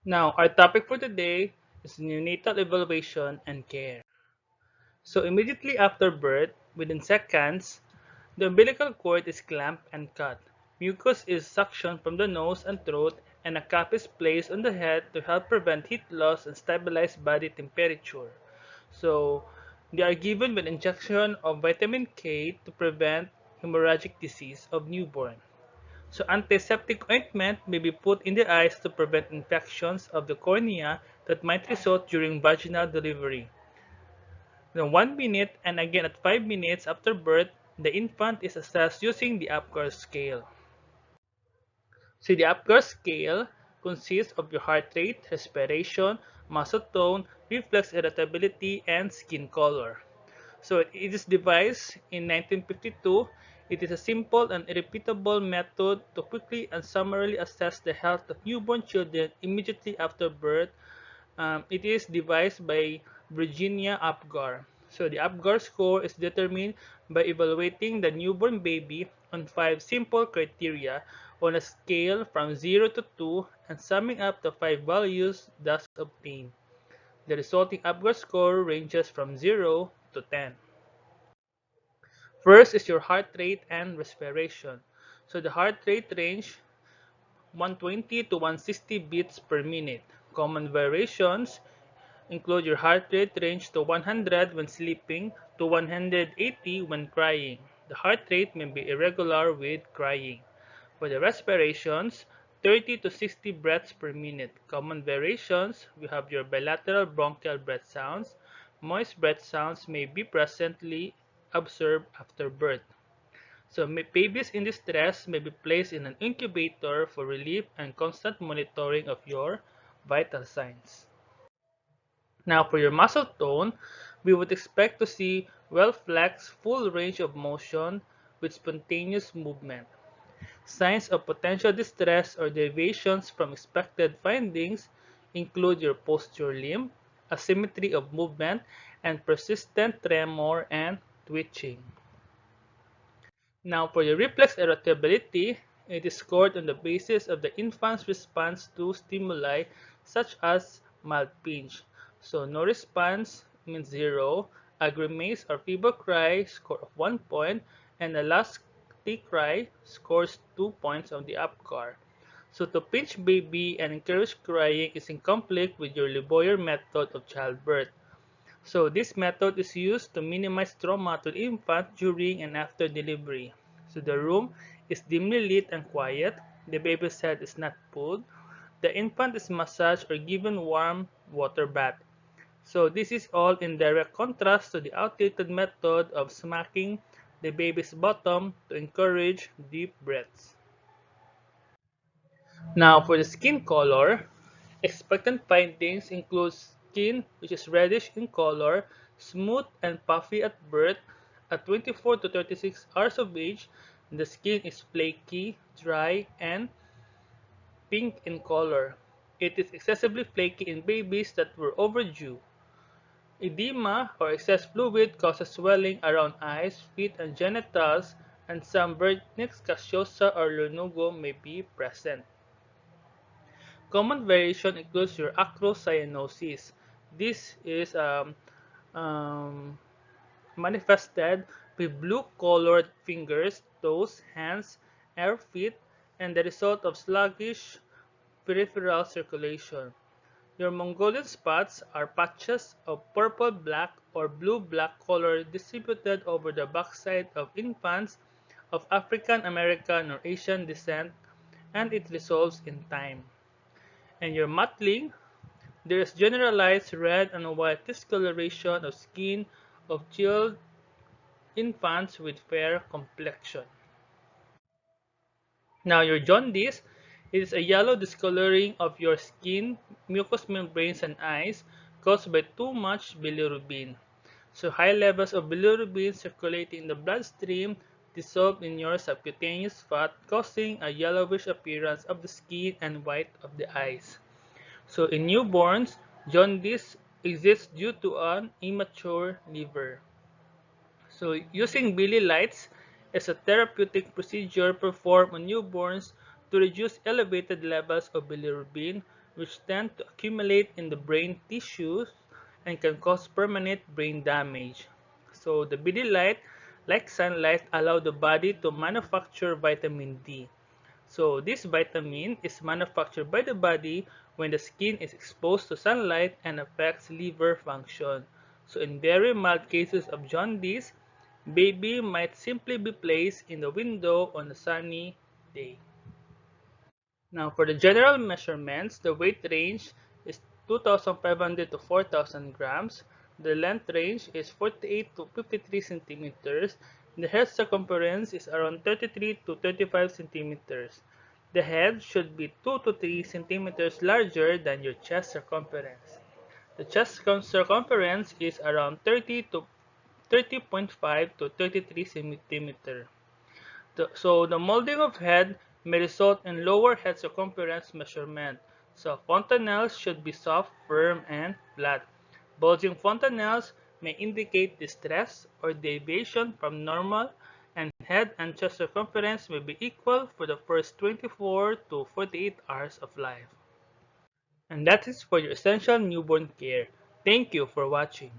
Now, our topic for today is neonatal evaluation and care. So, immediately after birth, within seconds, the umbilical cord is clamped and cut. Mucus is suctioned from the nose and throat, and a cap is placed on the head to help prevent heat loss and stabilize body temperature. So, they are given with injection of vitamin K to prevent hemorrhagic disease of newborn. So antiseptic ointment may be put in the eyes to prevent infections of the cornea that might result during vaginal delivery. Then 1 minute and again at 5 minutes after birth, the infant is assessed using the Apgar scale. So the Apgar scale consists of your heart rate, respiration, muscle tone, reflex irritability, and skin color. So it is devised in 1952. It is a simple and repeatable method to quickly and summarily assess the health of newborn children immediately after birth. It is devised by Virginia Apgar. So the Apgar score is determined by evaluating the newborn baby on 5 simple criteria on a scale from 0 to 2 and summing up the 5 values thus obtained. The resulting Apgar score ranges from 0 to 10. First is your heart rate and respiration. So the heart rate range 120 to 160 beats per minute. Common variations include your heart rate range to 100 when sleeping to 180 when crying. The heart rate may be irregular with crying. For the respirations, 30 to 60 breaths per minute. Common variations, we have your bilateral bronchial breath sounds. Moist breath sounds may be presently observed after birth. So babies in distress may be placed in an incubator for relief and constant monitoring of your vital signs. Now for your muscle tone, we would expect to see well-flexed full range of motion with spontaneous movement. Signs of potential distress or deviations from expected findings include your posture limb, asymmetry of movement, and persistent tremor and twitching. Now, for your reflex irritability, it is scored on the basis of the infant's response to stimuli such as mild pinch. So, no response means 0, a grimace or feeble cry score of 1 point, and a lusty cry scores 2 points on the UPCAR. So, to pinch baby and encourage crying is in conflict with your Leboyer method of childbirth. So this method is used to minimize trauma to the infant during and after delivery. So the room is dimly lit and quiet. The baby's head is not pulled. The infant is massaged or given warm water bath. So this is all in direct contrast to the outdated method of smacking the baby's bottom to encourage deep breaths. Now for the skin color, expectant findings include skin which is reddish in color, smooth and puffy at birth. At 24 to 36 hours of age, the skin is flaky, dry, and pink in color. It is excessively flaky in babies that were overdue. Edema or excess fluid causes swelling around eyes, feet, and genitals, and some Wernicke's caseosa or lanugo may be present. Common variation includes your acrocyanosis. This is um, manifested with blue-colored fingers, toes, hands, or feet, and the result of sluggish peripheral circulation. Your Mongolian spots are patches of purple-black or blue-black color distributed over the backside of infants of African American or Asian descent, and it resolves in time. And your mottling, there is generalized red and white discoloration of skin of chilled infants with fair complexion. Now your jaundice is a yellow discoloring of your skin, mucous membranes, and eyes caused by too much bilirubin. So high levels of bilirubin circulating in the bloodstream dissolved in your subcutaneous fat, causing a yellowish appearance of the skin and white of the eyes. So in newborns, jaundice exists due to an immature liver. So using Billy lights is a therapeutic procedure performed on newborns to reduce elevated levels of bilirubin, which tend to accumulate in the brain tissues and can cause permanent brain damage. So the BD light, like sunlight, allow the body to manufacture vitamin D. So this vitamin is manufactured by the body when the skin is exposed to sunlight and affects liver function. So in very mild cases of jaundice, baby might simply be placed in the window on a sunny day. Now for the general measurements, the weight range is 2,500 to 4,000 grams. The length range is 48 to 53 centimeters. The head circumference is around 33 to 35 centimeters. The head should be 2 to 3 centimeters larger than your chest circumference. The chest circumference is around 30.5 to 33 centimeters. So the molding of head may result in lower head circumference measurement. So fontanelles should be soft, firm, and flat. Bulging fontanelles may indicate distress or deviation from normal, and head and chest circumference may be equal for the first 24 to 48 hours of life. And that is for your essential newborn care. Thank you for watching.